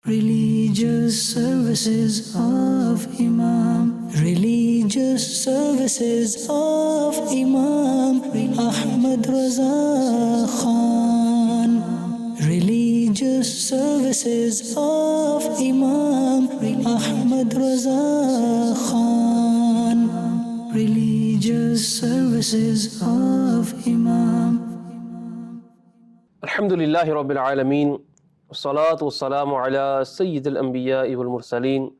Religious services of Imam. Religious services of Imam Ahmed Raza Khan. Religious services of Imam Ahmed Raza Khan. Religious services of Imam. Alhamdulillahi Rabbil Alameen. Salatu wassalamu ala Sayyid al-Anbiya'i wal Mursaleen.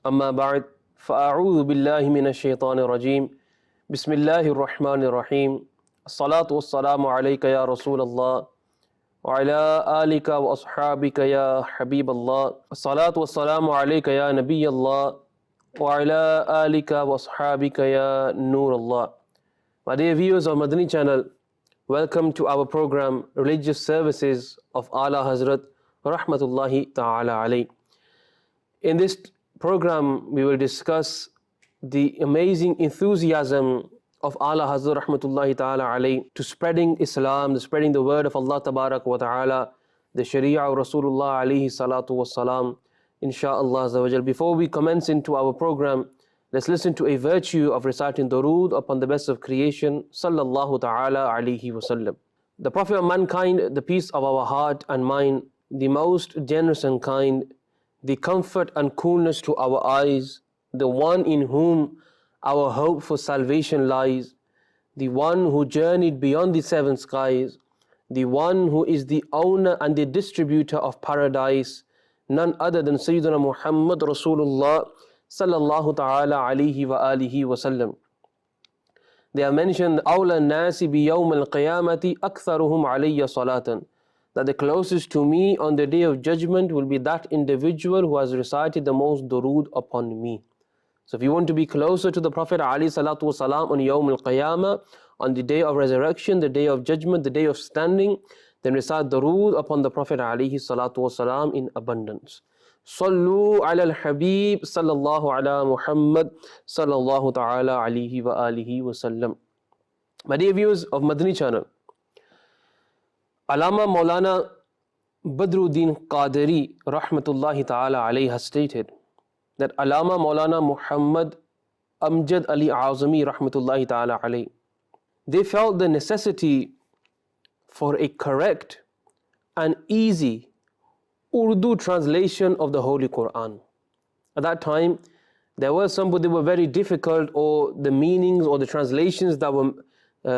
Amma ba'd. Fa'a'udhu billahi minash shaitanir rajim. Bismillahir Rahmanir Rahim. Salatu wassalamu alayka ya Rasulallah. Wa ala alika wa ashabika ya Habiballah. Salatu wassalamu alayka ya Nabiyallah. Wa ala alika wa ashabika ya Nurallah. My dear viewers of Madani Channel, welcome to our program Religious Services of Ala Hazrat Rahmatullahi Ta'ala Alayh. In this program we will discuss the amazing enthusiasm of Ala Hazrat Rahmatullahi Ta'ala Alayh to spreading Islam, spreading the word of Allah Tabarak wa Ta'ala, the Sharia of Rasulullah Alayhi Salatu Wassalam, Insha'Allah Azza wa Jal. Before we commence into our program, let's listen to a virtue of reciting Durood upon the best of creation, Sallallahu Ta'ala Alayhi Wasallam. The Prophet of mankind, the peace of our heart and mind, the most generous and kind, the comfort and coolness to our eyes, the one in whom our hope for salvation lies, the one who journeyed beyond the seven skies, the one who is the owner and the distributor of paradise, none other than Sayyidina Muhammad Rasulullah Sallallahu Ta'ala Alayhi wa alihi wa sallam. They are mentioned, أَوْلَى النَّاسِ بِيَوْمِ الْقِيَامَةِ أَكْثَرُهُمْ عَلَيَّ صَلَاةً, that the closest to me on the day of judgment will be that individual who has recited the most durood upon me. So if you want to be closer to the Prophet alayhi salatu wasalam on Yawm al-Qiyamah, on the day of resurrection, the day of judgment, the day of standing, then recite durood upon the Prophet alayhi salatu wasalam in abundance. Sallu ala al-Habib sallallahu ala Muhammad sallallahu ta'ala alayhi wa alihi wa sallam. My dear viewers of Madani Channel, Allama Maulana Badruddin Qadiri rahmatullahi ta'ala alayhi has stated that Allama Maulana Muhammad Amjad Ali Azami rahmatullahi ta'ala alayhi, they felt the necessity for a correct and easy Urdu translation of the Holy Quran. At that time, there were some that were very difficult, or the meanings or the translations that were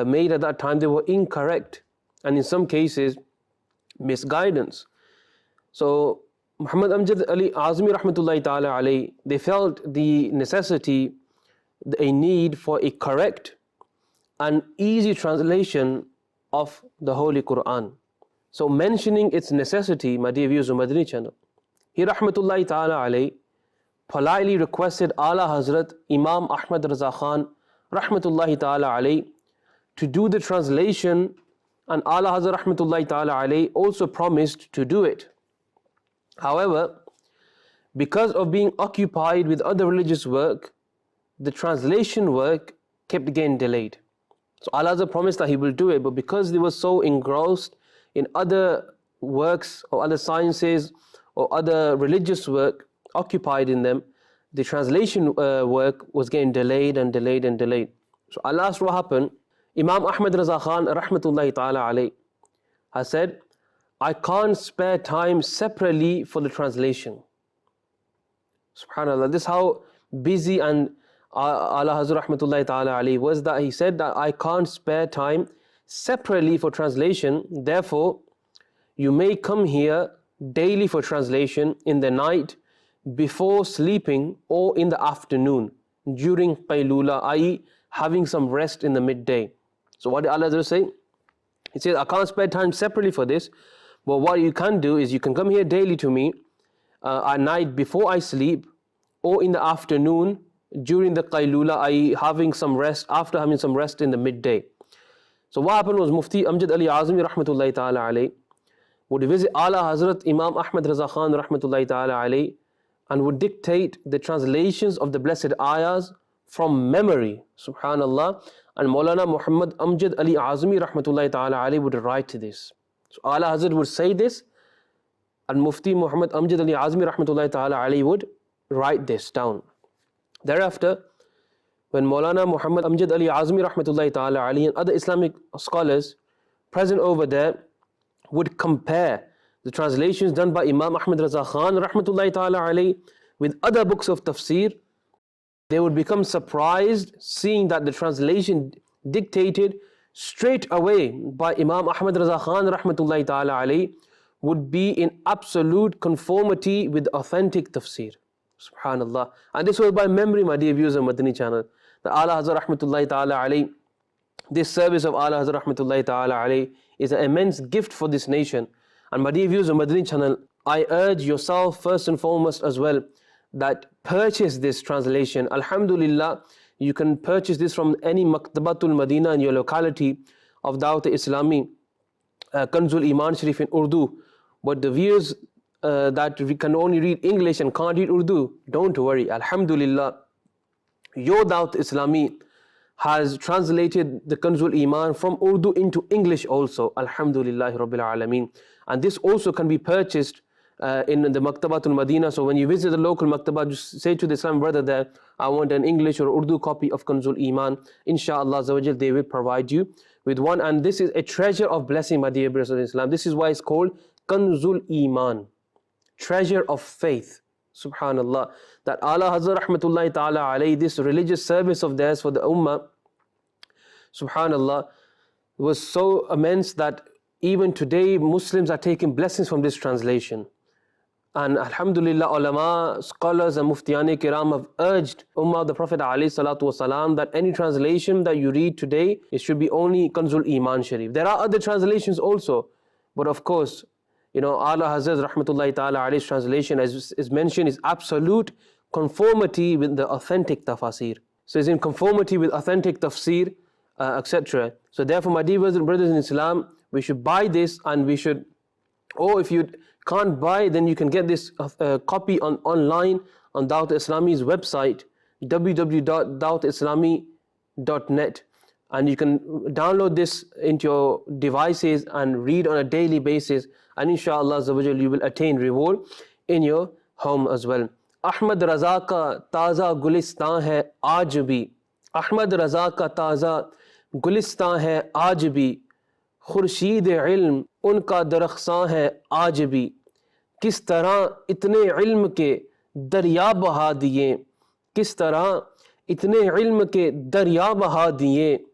made at that time, they were incorrect, and in some cases, misguidance. So, Muhammad Amjad Ali Azmi Rahmatullahi Ta'ala Alayhi, they felt the necessity, a need for a correct and easy translation of the Holy Quran. So mentioning its necessity, my dear viewers of Madani Channel, he Rahmatullahi Ta'ala Alayhi politely requested Ala Hazrat Imam Ahmed Raza Khan Rahmatullahi Ta'ala Alayhi to do the translation, and Ala Hazrat Rahmatullahi Ta'ala Alayhi also promised to do it. However, because of being occupied with other religious work, the translation work kept getting delayed. So Ala Hazrat promised that he will do it, but because they were so engrossed in other works or other sciences or other religious work occupied in them, the translation work was getting delayed and delayed and delayed. So at last what happened, Imam Ahmed Raza Khan Rahmatullahi Ta'ala Alayhi has said, I can't spare time separately for the translation. SubhanAllah, this is how busy and Ala Hazrat Rahmatullahi Ta'ala Alayhi was, that he said that I can't spare time separately for translation, therefore you may come here daily for translation in the night before sleeping or in the afternoon during qaylula, i.e. having some rest in the midday. So what did Allah say? He says, I can't spare time separately for this, but what you can do is you can come here daily to me at night before I sleep, or in the afternoon during the qaylula, i.e. having some rest, after having some rest in the midday. So what happened was, Mufti Amjad Ali Azmi Rahmatullahi Ta'ala Alayhi would visit Ala Hazrat Imam Ahmed Raza Khan Rahmatullahi Ta'ala Alayhi and would dictate the translations of the blessed ayahs from memory, subhanallah, and Maulana Muhammad Amjad Ali Azmi Rahmatullahi Ta'ala Alayhi would write this. So Ala Hazrat would say this, and Mufti Muhammad Amjad Ali Azmi rahmatullahi ta'ala alayhi would write this down. Thereafter, when Maulana Muhammad Amjad Ali Azmi rahmatullahi ta'ala alayhi and other Islamic scholars present over there would compare the translations done by Imam Ahmed Raza Khan rahmatullahi ta'ala alayhi with other books of tafsir, they would become surprised seeing that the translation dictated straight away by Imam Ahmed Raza Khan rahmatullahi ta'ala alayhi would be in absolute conformity with authentic tafsir. Subhanallah. And this was by memory, my dear viewers of Madani Channel. The Ala Hazrat rahmatullahi ta'ala alayhi, this service of Ala Hazrat rahmatullahi ta'ala alayhi is an immense gift for this nation. And my dear viewers of Madani Channel, I urge yourself first and foremost as well that purchase this translation. Alhamdulillah, you can purchase this from any Maktabatul Madina in your locality of Dawat Islami, Kanz-Ul-Iman Sharif in Urdu. But the viewers that we can only read English and can't read Urdu, don't worry. Alhamdulillah, your Dawat Islami has translated the Kanz-Ul-Iman from Urdu into English also. Alhamdulillah Rabbil Alameen. And this also can be purchased in the Maktabatul Madina. So when you visit the local Maktabah, just say to the Islam brother there, I want an English or Urdu copy of Kanz-Ul-Iman. Insha'Allah, they will provide you with one. And this is a treasure of blessing, my dear brothers of Islam. This is why it's called Kanz-Ul-Iman, treasure of faith. Subhanallah. That Allah Hazrat rahmatullahi ta'ala alayhi, this religious service of theirs for the Ummah, Subhanallah, was so immense that even today Muslims are taking blessings from this translation. And Alhamdulillah, ulama, scholars and muftiyane kiram have urged Ummah of the Prophet ﷺ that any translation that you read today, it should be only Kanz-Ul-Iman Sharif. There are other translations also, but of course, Allah Hazrat rahmatullahi ta'ala alayhi's translation, as is mentioned, is absolute conformity with the authentic tafsir. So it's in conformity with authentic tafsir, etc. So therefore, my dear brothers in Islam, we should buy this, and we should, or if you can't buy, then you can get this copy online on Dawat Islami's website, www.dawatislami.net, and you can download this into your devices and read on a daily basis, and inshallah you will attain reward in your home as well. Ahmed Raza ka taza gulistan hai aaj bhi, Ahmed Raza ka taza gulistan hai aaj bhi, Khurshid इल्म उनका दरख्शां है आज भी, किस तरह इतने इल्म के दरिया बहा दिए, किस तरह इतने इल्म के दरिया बहा दिए,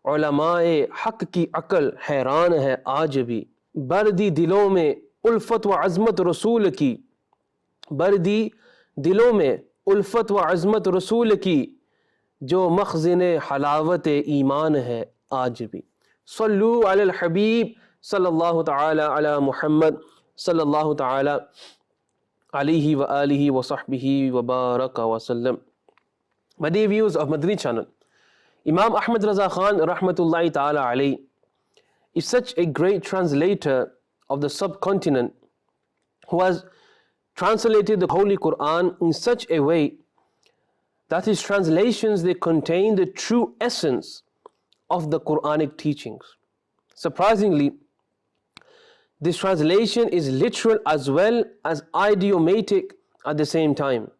उलमाए हक की अक्ल हैरान है आज भी, बर्दी दिलों में उल्फत व अज़मत रसूल की, बर्दी दिलों में उल्फत व अज़मत रसूल की, जो मखज़िन हलावत ईमान है आज भी. Sallu ala al-Habib sallallahu ta'ala ala Muhammad sallallahu ta'ala alayhi wa alihi wa sahbihi wa baraka wa sallam. My dear viewers of Madani Channel, Imam Ahmed Raza Khan rahmatullahi ta'ala alayhi is such a great translator of the subcontinent who has translated the Holy Quran in such a way that his translations, they contain the true essence of the Quranic teachings. Surprisingly, this translation is literal as well as idiomatic at the same time.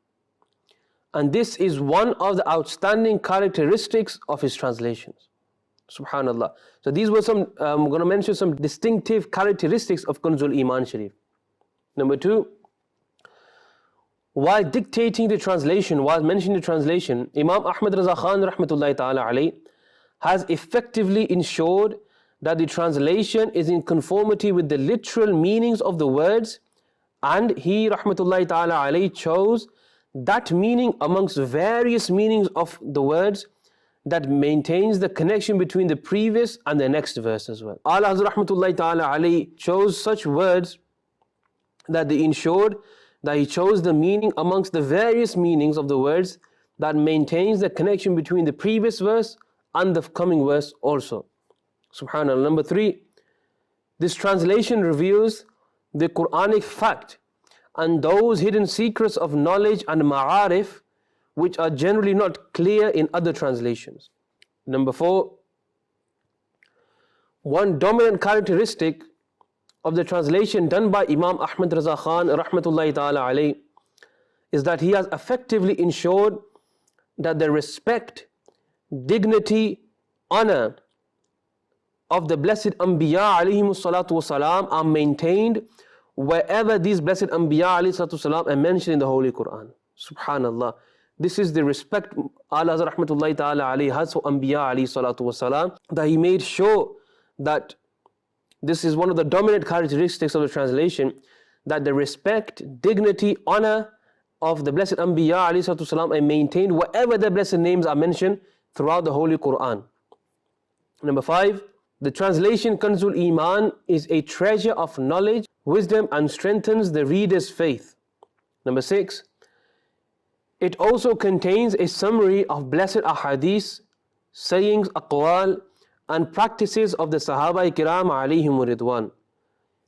And this is one of the outstanding characteristics of his translations. Subhanallah. So these were some, I'm going to mention some distinctive characteristics of Kanz-Ul-Iman Sharif. Number two, while dictating the translation, while mentioning the translation, Imam Ahmed Raza Khan rahmatullahi ta'ala alayhi has effectively ensured that the translation is in conformity with the literal meanings of the words, and he rahmatullahi ta'ala alayhi chose that meaning amongst various meanings of the words that maintains the connection between the previous and the next verse as well. Allah Hazrat rahmatullahi ta'ala alayhi chose such words that they ensured that he chose the meaning amongst the various meanings of the words that maintains the connection between the previous verse and the coming verse also. Subhanallah. Number three, this translation reveals the Quranic fact and those hidden secrets of knowledge and ma'arif which are generally not clear in other translations. Number four, one dominant characteristic of the translation done by Imam Ahmed Raza Khan rahmatullahi ta'ala alayh is that he has effectively ensured that the respect, dignity, honor of the blessed Anbiya alayhimus salatu wasalam are maintained wherever these blessed Anbiya alayhi salatu wasalam are mentioned in the Holy Quran. Subhanallah. This is the respect Allah rahmatullahi ta'ala alayhi has for Anbiya alayhi salatu wasalam, that he made sure that this is one of the dominant characteristics of the translation, that the respect, dignity, honor of the blessed Anbiya alayhi salatu wasalam are maintained wherever their blessed names are mentioned throughout the Holy Quran. Number 5, the translation Kanz-Ul-Iman is a treasure of knowledge, wisdom, and strengthens the reader's faith. Number 6, it also contains a summary of blessed ahadith, sayings, aqwal, and practices of the Sahaba Kiram alayhim ridwan,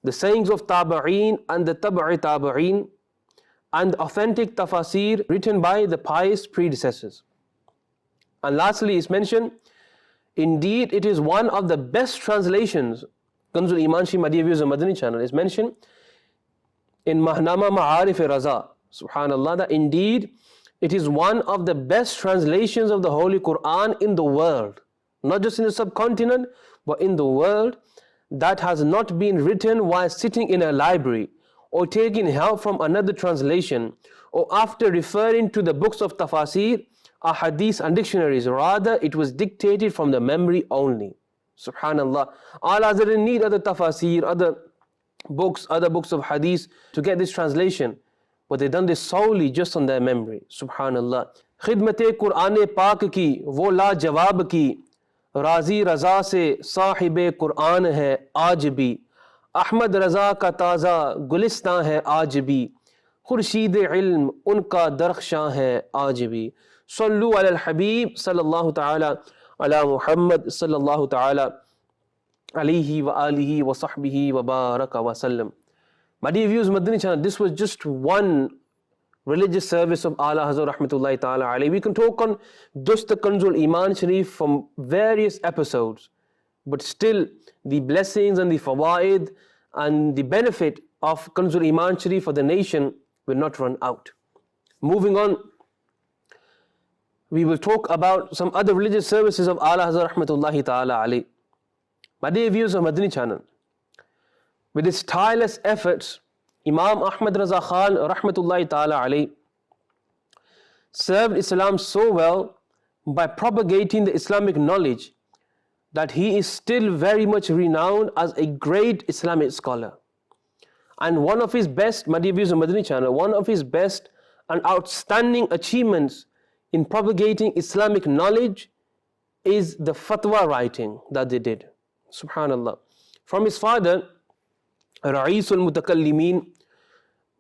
the sayings of Tabi'een and the Tabi'i Tabi'een, and authentic tafasir written by the pious predecessors. And lastly is mentioned, indeed it is one of the best translations. Kanz-Ul-Iman Shi Madani Views on Madani Channel is mentioned in Mahnama Ma'arif Raza, subhanallah, that indeed it is one of the best translations of the Holy Quran in the world, not just in the subcontinent, but in the world, that has not been written while sitting in a library or taking help from another translation or after referring to the books of tafasir, ahadith and dictionaries. Rather, it was dictated from the memory only. Subhanallah. Allah didn't need other tafasir, other books of hadith to get this translation, but they done this solely just on their memory. Subhanallah. Khidmat-e Qur'an Pak ki, wo la jawab ki, Razi Raza se sahib Qur'an hai aaj bhi, Ahmed Raza ka taza gulistan hai aaj bhi, Khurshid ilm unka darkhshan hai aaj bhi. Sallu ala al-Habib sallallahu ta'ala ala Muhammad sallallahu ta'ala alayhi wa alihi wa sahbihi wa baraka wa sallam. My dear viewers, Madani Channel, this was just one religious service of Ala Hazrat rahmatullahi ta'ala alayhi. We can talk on just the Kanz-Ul-Iman Sharif from various episodes, but still the blessings and the fawaid and the benefit of Kanz-Ul-Iman Sharif for the nation will not run out. Moving on, we will talk about some other religious services of Ala Hazrat rahmatullahi ta'ala alayhi. My dear viewers of Madani Channel, with his tireless efforts, Imam Ahmed Raza Khan rahmatullahi ta'ala alayhi served Islam so well by propagating the Islamic knowledge that he is still very much renowned as a great Islamic scholar. And one of his best, my dear viewers of Madani Channel, one of his best and outstanding achievements in propagating Islamic knowledge is the fatwa writing that they did. Subhanallah. From his father, Ra'isul Mutakallimin,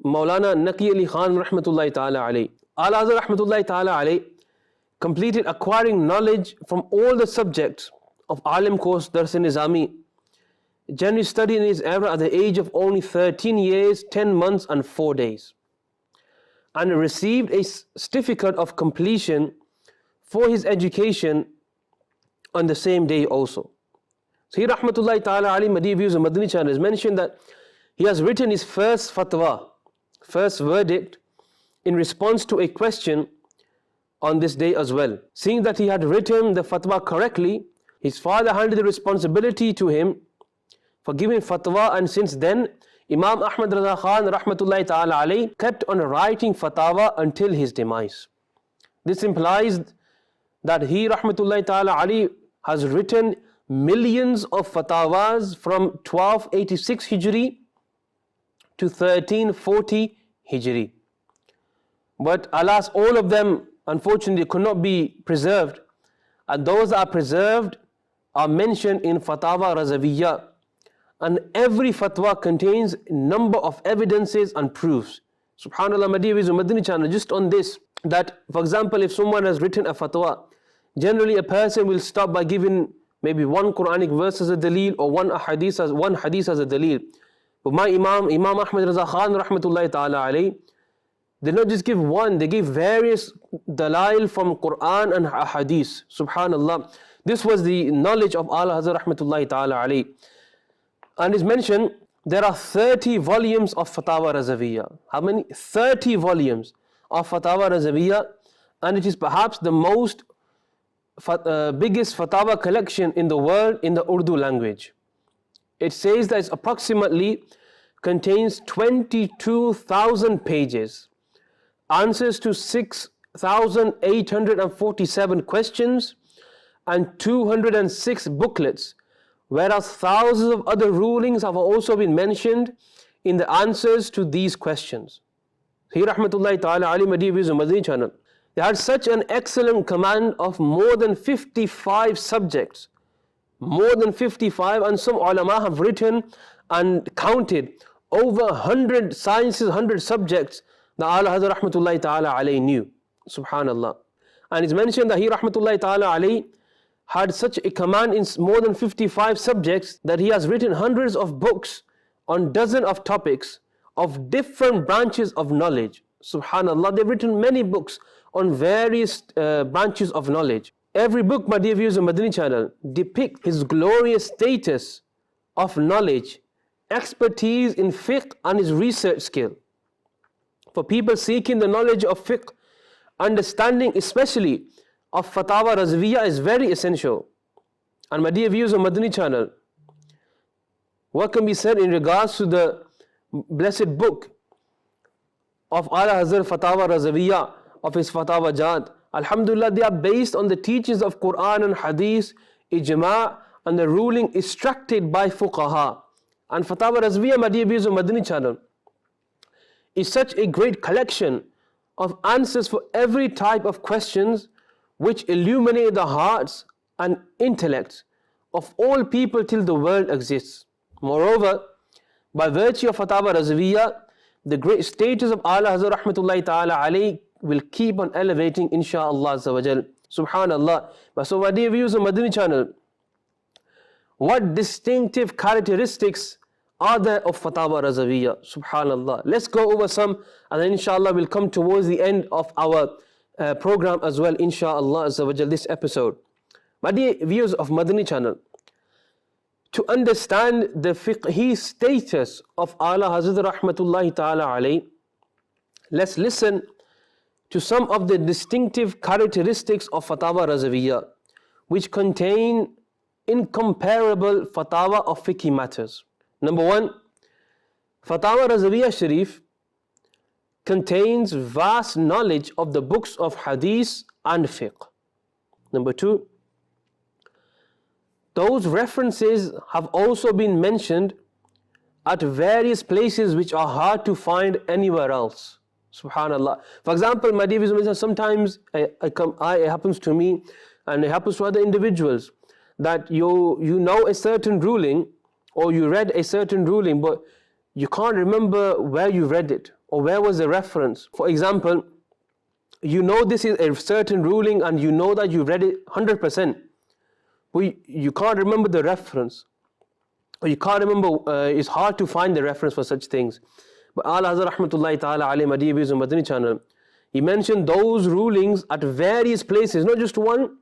Maulana Naqi Ali Khan rahmatullahi ta'ala alayhi, Ala Hazrat rahmatullahi ta'ala alayhi completed acquiring knowledge from all the subjects of Alim course Dars-e-Nizami, generally studied in his era at the age of only 13 years, 10 months and 4 days, and received a certificate of completion for his education on the same day also. So here rahmatullahi ta'ala alayhi, my dear viewers of Madani Channel, is mentioned that he has written his first fatwa, first verdict, in response to a question on this day as well. Seeing that he had written the fatwa correctly, his father handed the responsibility to him for giving fatwa, and since then Imam Ahmed Raza Khan rahmatullahi ta'ala alayhi kept on writing fatwa until his demise. This implies that he rahmatullahi ta'ala alayhi has written millions of fatwas from 1286 Hijri to 1340 Hijri. But alas, all of them unfortunately could not be preserved, and those that are preserved are mentioned in Fatawa Razawiyya, and every fatwa contains a number of evidences and proofs. Subhanallah, my dear viewers of Madani Channel, just on this, that for example, if someone has written a fatwa, generally a person will start by giving maybe one Quranic verse as a dalil or one hadith as a dalil. But my Imam Ahmed Raza Khan rahmatullahi ta'ala alayhi, they not just give one, they give various dalail from Quran and hadith. Subhanallah. This was the knowledge of Ala Hazrat rahmatullahi ta'ala alayhi. And is mentioned there are 30 volumes of Fatawa Razawiyya. How many? 30 volumes of Fatawa Razawiyya, and it is perhaps the most biggest Fatawa collection in the world in the Urdu language. It says that it approximately contains 22,000 pages, answers to 6,847 questions, and 206 booklets, whereas thousands of other rulings have also been mentioned in the answers to these questions. Here, Rahmatullahi Ta'ala Ali Madani Madani Channel, they had such an excellent command of more than 55 subjects, more than 55, and some ulama have written and counted over 100 sciences, 100 subjects that Allah Hazrat Rahmatullahi Ta'ala Ali knew. Subhanallah. And it's mentioned that he Rahmatullahi Ta'ala Ali had such a command in more than 55 subjects that he has written hundreds of books on dozens of topics of different branches of knowledge. Subhanallah, they've written many books on various branches of knowledge. Every book, my dear viewers of Madani Channel, depicts his glorious status of knowledge, expertise in fiqh, and his research skill. For people seeking the knowledge of fiqh, understanding especially of Fatawa Razawiyya is very essential. And my dear viewers of Madani Channel, what can be said in regards to the blessed book of Ala Hazrat Fatawa Razawiyya, of his Fatawa Jad? Alhamdulillah, they are based on the teachings of Quran and Hadith, Ijma', and the ruling extracted by Fuqaha. And Fatawa Razawiyya, my dear viewers of Madani Channel, is such a great collection of answers for every type of questions which illuminate the hearts and intellects of all people till the world exists. Moreover, by virtue of Fatawa Razawiyya, the great status of Ala Hazrat Rahmatullahi Ta'ala Ali will keep on elevating, insha'Allah Azza wa Jal. Subhanallah. So my dear viewers of Madani Channel, what distinctive characteristics are there of Fatawa Razawiyya? Subhanallah. Let's go over some, and then insha'Allah we'll come towards the end of our program as well, insha'Allah Azza wa Jal, this episode. My dear viewers of Madani Channel, to understand the fiqhi status of Ala Hazrat Rahmatullahi Ta'ala alayhi, let's listen to some of the distinctive characteristics of Fatawa Razawiyya, which contain incomparable fatwa of fiqhi matters. Number one, Fatawa Razawiyya Sharif contains vast knowledge of the books of Hadith and fiqh. Number two, those references have also been mentioned at various places which are hard to find anywhere else. Subhanallah. For example, my dear viewers, sometimes it happens to me, and it happens to other individuals, that you know a certain ruling, or you read a certain ruling, but you can't remember where you read it or where was the reference. For example, you know this is a certain ruling and you know that you read it 100%, but you can't remember the reference, or you can't remember, it's hard to find the reference for such things. But Ala Hazrat Rahmatullahi Ta'ala alayhi Madani Channel, he mentioned those rulings at various places, not just one,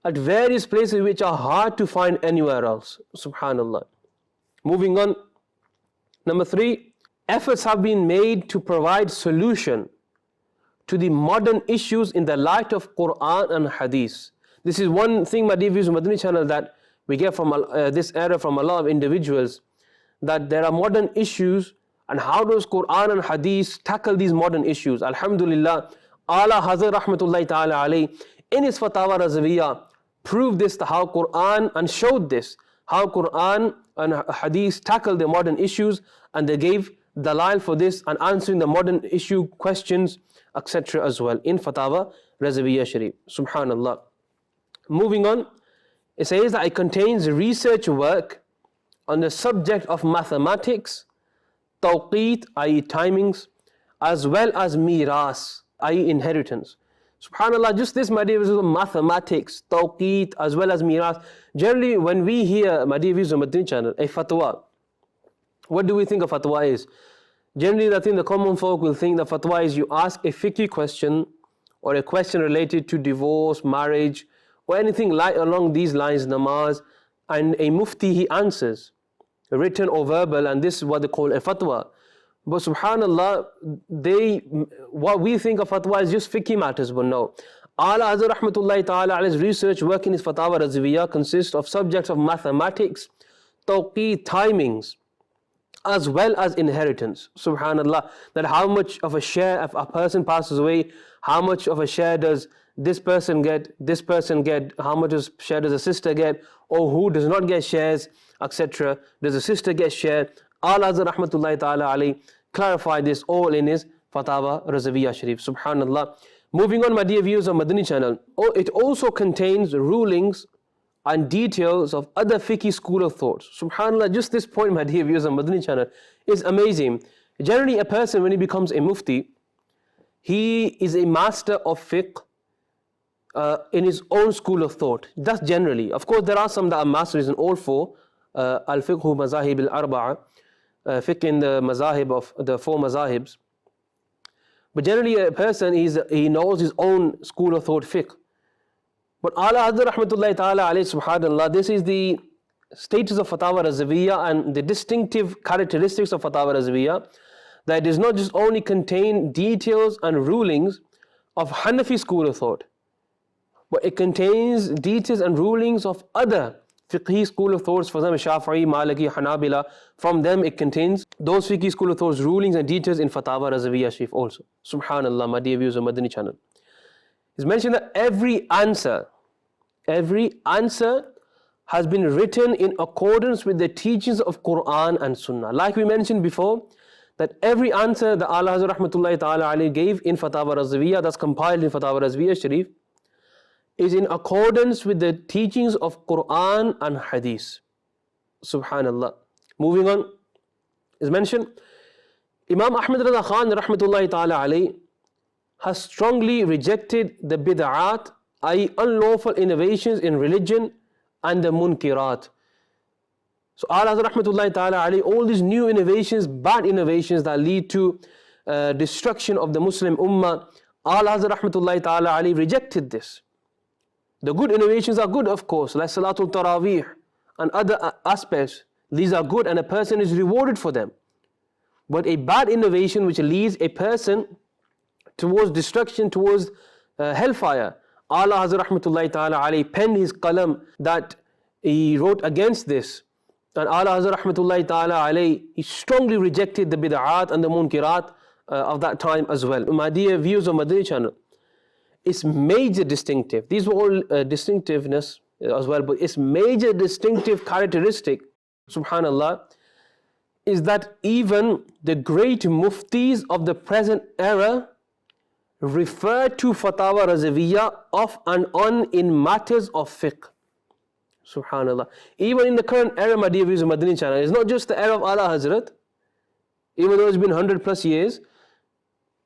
at various places which are hard to find anywhere else. Subhanallah. Moving on. Number three, efforts have been made to provide solution to the modern issues in the light of Quran and Hadith. This is one thing, my dear viewers of Madani Channel, that we get from this era from a lot of individuals, that there are modern issues, and how does Quran and Hadith tackle these modern issues? Alhamdulillah, Ala Hazrat Rahmatullahi Ta'ala alayhi in his Fatawa Razawiyya proved this, how Quran, and showed this, how Quran and Hadith tackle the modern issues, and they gave dalil for this and answering the modern issue questions, etc. as well in Fatawa Razawiyya Sharif. Subhanallah. Moving on, it says that it contains research work on the subject of mathematics, tawqeet, i.e. timings, as well as miras, i.e. inheritance. Subhanallah, just this, my dear viewers, mathematics, tawqeet, as well as miras. Generally, when we hear, my dear viewers on Madani Channel, a fatwa, what do we think a fatwa is? Generally, I think the common folk will think that fatwa is you ask a fiqh question, or a question related to divorce, marriage, or anything like along these lines, namaz, and a mufti, he answers. written or verbal, and this is what they call a fatwa. But subhanallah, what we think of fatwa is just fiqh matters, but no. Ala Hazrat Rahmatullahi Ta'ala alayhi's research work in his Fatawa Razawiyah consists of subjects of mathematics, tawqeed, timings, as well as inheritance. Subhanallah, that how much of a share, if a person passes away, how much of a share does this person get, how much share does a sister get, or who does not get shares, etc. Does a sister get share? Ala Hazrat Rahmatullahi Ta'ala alayhi clarified this all in his Fatawa Razawiyah Sharif. Subhanallah. Moving on, my dear viewers of Madani Channel, it also contains rulings and details of other fiqh school of thoughts. Subhanallah, just this point, my dear viewers of Madani Channel, is amazing. Generally, a person, when he becomes a mufti, he is a master of fiqh in his own school of thought. That's generally. Of course, there are some that are masters in all four, al-fiqhu mazahib al-arba'a, fiqh in the mazahib of the four mazahibs. But generally a person, he knows his own school of thought fiqh. But Ala Hazrat Rahmatullahi Ta'ala alayhi subhanallah, this is the status of Fatawa Razawiyah and the distinctive characteristics of Fatawa Razawiyah, that it does not just only contain details and rulings of Hanafi school of thought, but it contains details and rulings of other fiqhi school of thoughts, for example Shafi'i, Maliki, Hanabila. From them it contains those fiqhi school of thoughts rulings and details in Fatawa Razawiyah Sharif also. Subhanallah, my dear viewers of Madani Channel. It's mentioned that every answer has been written in accordance with the teachings of Quran and Sunnah. Like we mentioned before, that every answer that Ala Hazrat Rahmatullahi Ta'ala alayhi gave in Fatawa Razawiyah, that's compiled in Fatawa Razawiyah Sharif, is in accordance with the teachings of Quran and Hadith. Subhanallah. Moving on, is mentioned, Imam Ahmed Raza Khan Rahmatullahi Ta'ala alayhi has strongly rejected the bid'at, i.e. unlawful innovations in religion, and the munkirat. So Ala Hazrat Rahmatullahi Ta'ala alayhi, all these new innovations, bad innovations that lead to destruction of the Muslim Ummah, Ala Hazrat Rahmatullahi Ta'ala alayhi rejected this. The good innovations are good, of course, like Salatul Taraweeh and other aspects. These are good and a person is rewarded for them. But a bad innovation which leads a person towards destruction, towards hellfire, Ala Hazrat Rahmatullahi Ta'ala alayhi penned his qalam that he wrote against this. And Ala Hazrat Rahmatullahi Ta'ala alayhi, he strongly rejected the bid'at and the munkirat of that time as well. My dear viewers of Madani Channel, its major distinctive, these were all distinctiveness as well, but its major distinctive characteristic, subhanallah, is that even the great muftis of the present era refer to Fatawa Razawiyah off and on in matters of fiqh. Subhanallah. Even in the current era, my dear viewers of Madani Channel, it's not just the era of Ala Hazrat, even though it's been 100 plus years,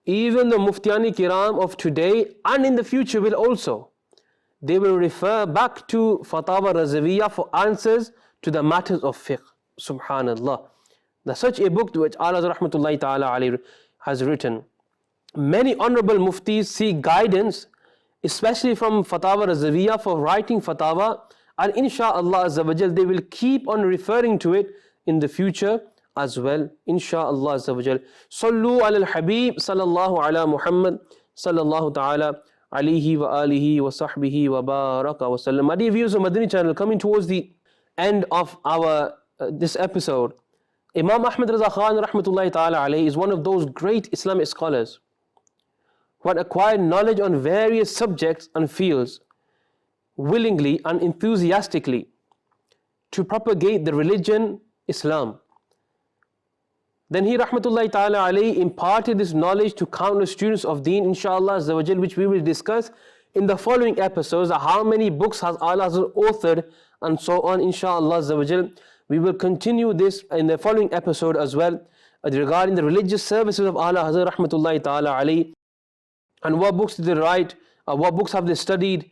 even the Muftiyani Kiram of today and in the future will also, they will refer back to Fatawa Razawiyah for answers to the matters of fiqh. Subhanallah. There's such a book which Ala Rahmatullahi Ta'ala alayhi has written. Many honorable muftis seek guidance, especially from Fatawa Razawiyah, for writing fatwa, and insha'Allah Azza wa Jal, they will keep on referring to it in the future as well, insha'Allah Azza wa Jal. Sallu ala al-Habib sallallahu ala Muhammad sallallahu ta'ala alayhi wa alihi wa sahbihi wa baraka wa sallam. My dear viewers of Madani Channel, coming towards the end of our this episode, Imam Ahmed Raza Khan rahmatullahi ta'ala alayhi is one of those great Islamic scholars who had acquired knowledge on various subjects and fields willingly and enthusiastically to propagate the religion Islam. Then he rahmatullahi ta'ala alayhi imparted this knowledge to countless students of deen, inshallah azza wa jal, which we will discuss in the following episodes. How many books has Allah authored and so on, inshallah azza wa jal. We will continue this in the following episode as well, regarding the religious services of Allah Hazrat rahmatullahi ta'ala alayhi, and what books did they write, what books have they studied,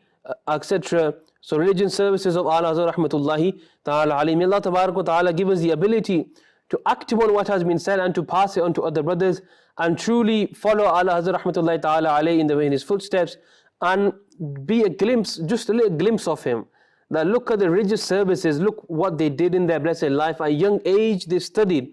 etc. So religion services of Allah Hazrat rahmatullahi ta'ala alayhi. May Allah tabarak wa ta'ala give us the ability to act upon what has been said and to pass it on to other brothers, and truly follow Allah Hazrat rahmatullahi ta'ala alayhi in his footsteps, and be a glimpse, just a little glimpse of him, that look at the religious services, look what they did in their blessed life. At a young age they studied.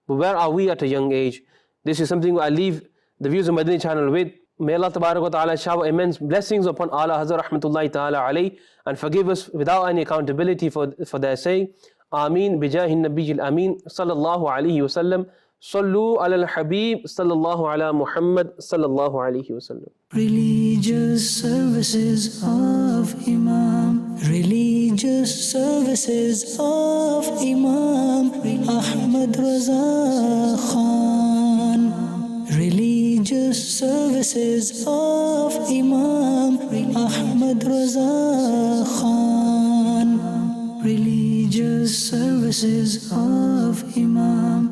But where are we at a young age? This is something I leave the views of Madani Channel with. May Allah Tabarak wa Ta'ala shower immense blessings upon Ala Hazrat Rahmatullahi Ta'ala alayhi and forgive us without any accountability for their saying. Ameen bijahi nabiyil ameen sallallahu alayhi wa sallam. Sallu ala al-habib sallallahu ala Muhammad sallallahu alayhi wa sallam. Religious services of Imam. Religious services of Imam Ahmed Raza Khan. Religious services of Imam Ahmed Raza Khan. Religious services of Imam